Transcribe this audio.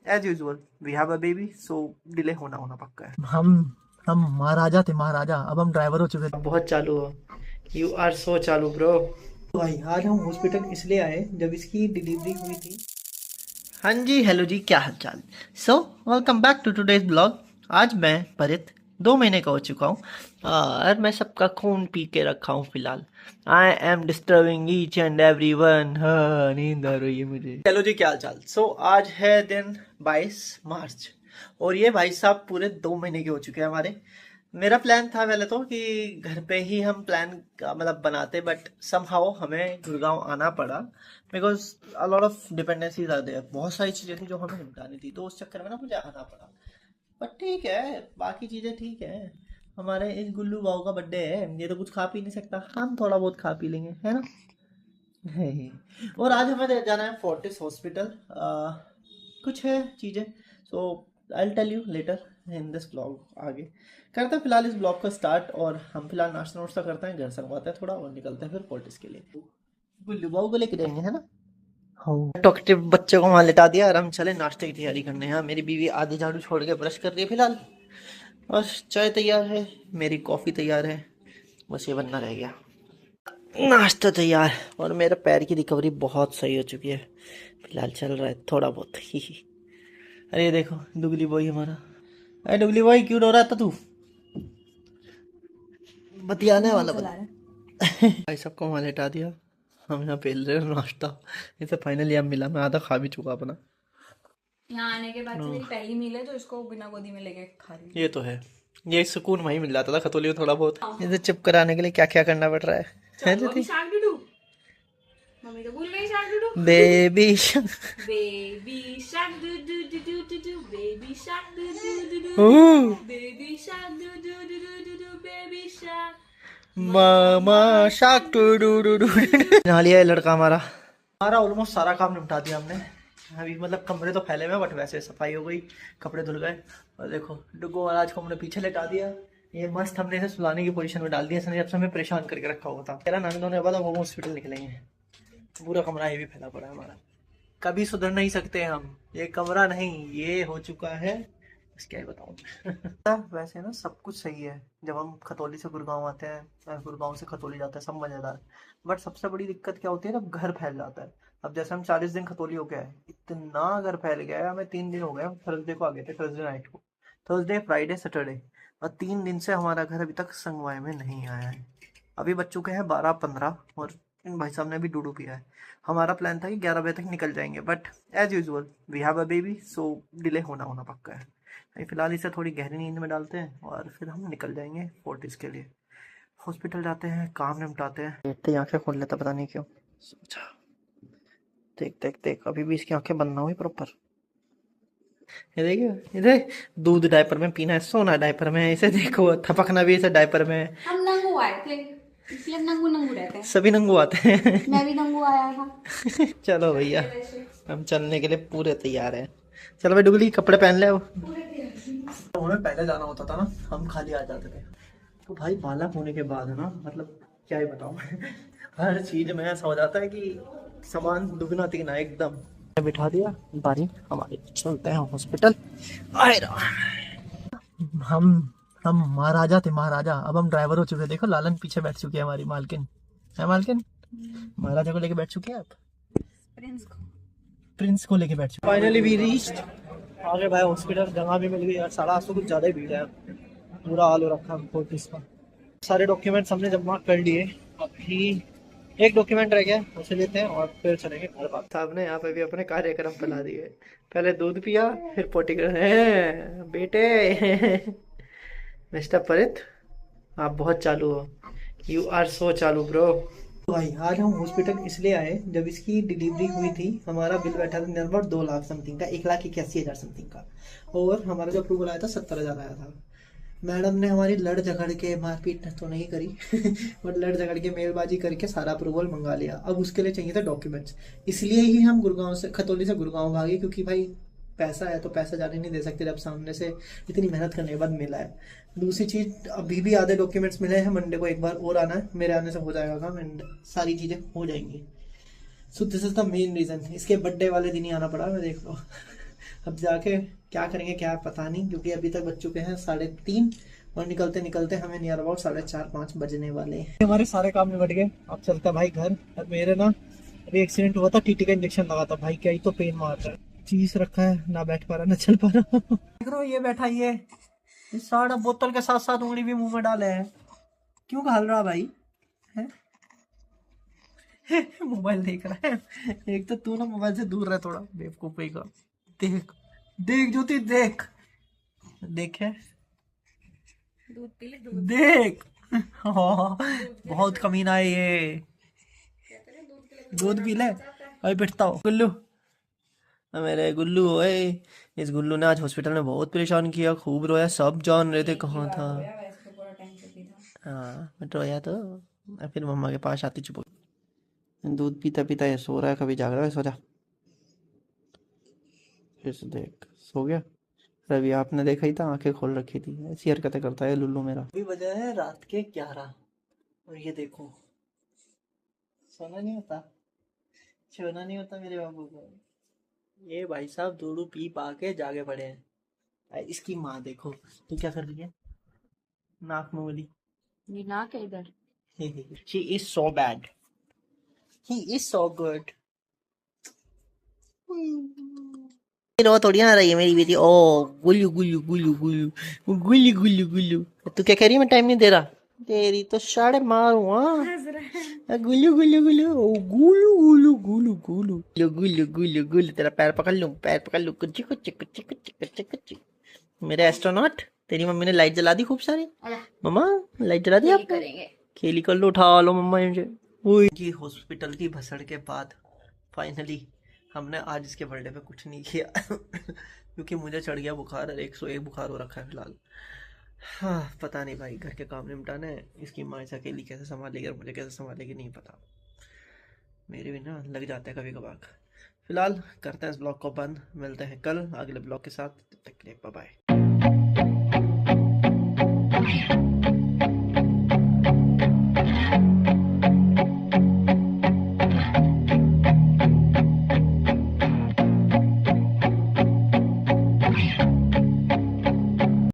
As usual we have a baby, so delay होना पक्का है। हम महाराजा थे, महाराजा। अब हम ड्राइवर हो चुके थे। बहुत चालू हो, यू आर सो चालू ब्रो। भाई आज हम हॉस्पिटल इसलिए आए जब इसकी डिलीवरी हुई थी। हाँ जी, हेलो जी, क्या हाल चाल। So welcome back to today's blog. आज मैं परित 2 महीने का हो चुका हूँ और मैं सबका खून पी के रखा हूँ फिलहाल। I am disturbing each and every one. हाँ, नींद आ रही है मुझे। हेलो जी, क्या हाल चाल। सो आज है दिन 22 मार्च और ये भाई साहब पूरे 2 महीने के हो चुके हैं हमारे। मेरा प्लान था पहले तो कि घर पे ही हम प्लान मतलब बनाते, बट समहाउ हमें गुड़गांव आना पड़ा because a lot of dependencies are there. बहुत सारी चीज़ें थी जो हमें निपटानी थी, तो उस चक्कर में ना मुझे आना पड़ा। बट ठीक है, बाकी चीज़ें ठीक है। हमारे इस गुल्लू बाबू का बर्थडे है, ये तो कुछ खा पी नहीं सकता, हम थोड़ा बहुत खा पी लेंगे, है ना। और आज हमें जाना है फोर्टिस हॉस्पिटल। कुछ है चीज़ें, so I tell you later in this blog. आगे करते हैं फिलहाल इस ब्लॉग का स्टार्ट, और हम फिलहाल नाश्ता वाश्ता करते हैं, घर संगवाते हैं थोड़ा और निकलते हैं फिर फोर्टिस के लिए। गुल्लू बाबू को लेके जाएंगे, है ना। हाँ, टॉकटिव बच्चे को वहां लिटा दिया और हम चले नाश्ते की तैयारी करने। यहाँ मेरी बीवी आधी झाड़ू छोड़ के ब्रश कर रही है फिलहाल, और चाय तैयार है, मेरी कॉफ़ी तैयार है, बस ये बनना रह गया। नाश्ता तैयार, और मेरे पैर की रिकवरी बहुत सही हो चुकी है, फिलहाल चल रहा है थोड़ा बहुत ही। अरे ये देखो डुगली बॉय हमारा। अरे डुगली बॉय क्यों रो रहा था तू, बतियाने वाला बन। भाई सबको वहाँ लेटा दिया, हम यहाँ पेल रहे हैं नाश्ता। इसे फाइनली अब मिला, मैं आधा खा भी चुका अपना। यहाँ आने के बाद से मेरी पहली मील है तो इसको बिना गोदी में लेके खा रही हूँ। ये तो है, ये सुकून वहीं मिल जाता था खतौली में थोड़ा बहुत। इसे चुप कराने के लिए क्या क्या करना पड़ रहा है चलो अभी शाक डूडू, मम्मी तो भूल गई शाक डूडू। बेबी। बेबी शाक डूडू डूडू डूडू, बेबी शाक डूडू डूडू, बेबी शाक डूडू डूडू डूडू, बेबी शाक। मामा शाक टू डू डू डू। नहा लिया है लड़का हमारा। हमारा ऑलमोस्ट सारा काम निपटा दिया हमने अभी, मतलब कमरे तो फैले हुए बट वैसे सफाई हो गई, कपड़े धुल गए। और देखो डुगो महाराज को हमने पीछे लेटा दिया, ये मस्त हमने इसे सुलाने की पोजीशन में डाल दिया। इसने जब से हमें परेशान करके रखा हुआ था, तेरा नानी धोने के बाद हम हॉस्पिटल निकलेंगे। पूरा कमरा ये भी फैला पड़ा है हमारा, कभी सुधर नहीं सकते हम। ये कमरा नहीं, ये हो चुका है, बस क्या ही बताऊँ। वैसे ना सब कुछ सही है, जब हम खतौली से गुड़गांव आते हैं, गुड़गांव से खतौली जाते हैं, सब मजेदार। बट सबसे बड़ी दिक्कत क्या होती है, जब घर फैल जाता है। अब जैसे हम 40 दिन खतौली हो गया है, इतना घर फैल गया है। हमें 3 दिन हो गए, थर्सडे को आ गए थे, थर्सडे नाइट को, थर्सडे फ्राइडे सैटरडे, और 3 दिन से हमारा घर अभी तक संगवाई में नहीं आया है। अभी बच चुके हैं 12-15, और इन भाई साहब ने भी डूडू पिया है। हमारा प्लान था कि 11 बजे तक निकल जाएंगे, but as usual we have a baby, so delay होना पक्का है। अभी फिलहाल इसे थोड़ी गहरी नींद में डालते हैं और फिर हम निकल जाएंगे फोर्टिस के लिए। हॉस्पिटल जाते हैं, काम निपटाते हैं। देखते ही आंखें खोल लेता, पता नहीं क्यों। सोचा देख देख देख, अभी भी इसकी आंखें बंद ना हुई प्रॉपर। ये देखिए, ये देख, दूध डायपर में पीना है, सोना डायपर में है, इसे देखो थपकना भी इसे डायपर में है। हम नंगू आए थे, इसलिए नंगू नंगू रहते हैं। सभी नंगू आते हैं। मैं भी नंगू आया था। चलो भैया, हम चलने के लिए पूरे तैयार हैं। चलो भाई डुगली, कपड़े पहन ले अब। तो हमें पहले जाना होता था ना, हम खाली आ जाते थे। तो भाई बालक होने के बाद है ना, मतलब क्या ही बताऊं। हर चीज में ऐसा हो जाता है कि सामान दुगना तिगना एकदम। बिठा दिया बारी, हमारे चलते हैं हॉस्पिटल। आए हम हम महाराजा थे, महाराजा। अब हम ड्राइवर हो चुके हैं। देखो लालन पीछे बैठ चुकी है, हमारी मालकिन है। मालकिन महाराजा को लेके बैठ चुके हैं आप। प्रिंस को लेके बैठ चुके। Finally we reached. आगे भाई हॉस्पिटल, जगह भी मिल गई यार। 8:30 कुछ ज़्यादा ही भीड़ है, बुरा हाल हो रखा है फोर्टिस का। सारे डॉक्यूमेंट्स हमने जमा कर लिए, अभी एक डॉक्यूमेंट रह गया, उसे लेते हैं और फिर चलेंगे घर बात। साहब ने यहाँ पे भी अपने कार्यक्रम फैला दिए, पहले दूध पिया फिर पोटी कर बेटे। मिस्टर परित, आप बहुत चालू हो, यू आर सो चालू ब्रो। भाई आज हम हॉस्पिटल इसलिए आए जब इसकी डिलीवरी हुई थी। हमारा बिल बैठा था नियर 2 लाख समथिंग का, 1,81,000 समथिंग का, और हमारा जो अप्रूवल आया था 70,000 आया था। मैडम ने हमारी लड़ झगड़ के, मारपीट तो नहीं करी बट लड़ झगड़ के मेलबाजी करके सारा अप्रूवल मंगा लिया। अब उसके लिए चाहिए था डॉक्यूमेंट्स, इसलिए ही हम गुड़गांव से, खतौली से गुड़गांव भागे, क्योंकि भाई पैसा है तो पैसा जाने नहीं दे सकते जब सामने से इतनी मेहनत करने के बाद मिला है। दूसरी चीज, अभी भी आधे डॉक्यूमेंट्स मिले हैं, मंडे को एक बार और आना है, मेरे आने से हो जाएगा काम एंड सारी चीजें हो जाएंगी। So this is the main reason. इसके बर्थडे वाले दिन ही आना पड़ा, मैं देख लो। अब जाके क्या करेंगे क्या पता नहीं, क्योंकि अभी तक बज चुके हैं 3:30 और निकलते निकलते हमें नियर अबाउट 4:30-5 बजने वाले हैं। हमारे सारे काम निपट गए, अब चलता भाई घर। और मेरे ना अभी एक्सीडेंट हुआ था, टीटी का इंजेक्शन लगा था भाई, क्या ही तो पेन मार रहा है। चीज रखा है, ना बैठ पा रहा ना चल पा रहा। देख रहे हो ये बैठा, ये सारा बोतल के साथ साथ उंगली भी मुंह में डाले है। क्यों घाल रहा भाई है? मोबाइल देख रहा है। एक तो तू ना मोबाइल से दूर रह थोड़ा, बेवकूफी का। देख देख ज्योति देख, देखे दूध पी ले, दूध। देख। हाँ, बहुत कमीना है ये। दूध पी ले। अभी बैठता हूँ गुल्लू, मेरे गुल्लू ओए। इस गुल्लू ने आज हॉस्पिटल में बहुत परेशान किया, खूब रोया, सब जान रहे थे कहाँ था। हाँ मैं रोया तो मैं फिर मम्मा के पास आती चुप। दूध पीता पीता ये सो रहा है, कभी जाग रहा है। सो जा फिर से, देख सो गया। रवि आपने देखा ही था, आंखें खोल रखी थी। ऐसी हरकतें करता है लुल्लू मेरा। अभी बजा है रात के 11 और ये देखो, सोना नहीं होता, सोना नहीं होता मेरे बाबू को। ये भाई साहब दूधू पी पा के जागे पड़े हैं। भाई इसकी माँ देखो तो क्या कर रही है, नाक में वाली। ये नाक है इधर। She is so bad. He is so good. रो थोड़ी ना रही है मेरी बेटी। ओ गुल्लू गुल्लू गुल्लू गुल्लू गुल्लू गुल्लू गुल्लू। तू क्या कह रही है, मैं टाइम नहीं दे रहा? तेरी तो साढ़े मारू। हाँ गुल्लू गुल्लू गुल्लू ओ गुल्लू गुल्लू गुल्लू गुल्लू गुल्लू गुल्लू गुल्लू। तेरा पैर पकड़ लूं, पैर पकड़ लूं। कुच्ची कुच्ची कुच्ची कुच्ची कुच्ची कुच्ची। मेरे एस्ट्रोनॉट, तेरी मम्मी ने लाइट जला दी खूब सारी। मम्मा लाइट जला दी आपने? करेंगे। खेली कर लो, उठा लो मम्मा इनसे। ये हॉस्पिटल की भसड़ के बाद फाइनली हमने आज इसके बर्थडे पे कुछ नहीं किया। क्योंकि मुझे चढ़ गया बुखार और 101 बुखार हो रखा है फिलहाल। हाँ पता नहीं भाई, घर के काम निपटाने हैं। इसकी माँ इसे अकेली कैसे संभालेगी और मुझे कैसे संभालेगी नहीं पता। मेरे भी ना लग जाते हैं कभी कभार। फिलहाल करते हैं इस ब्लॉग को बंद, मिलते हैं कल अगले ब्लॉग के साथ। तब तक के लिए बाय बाय।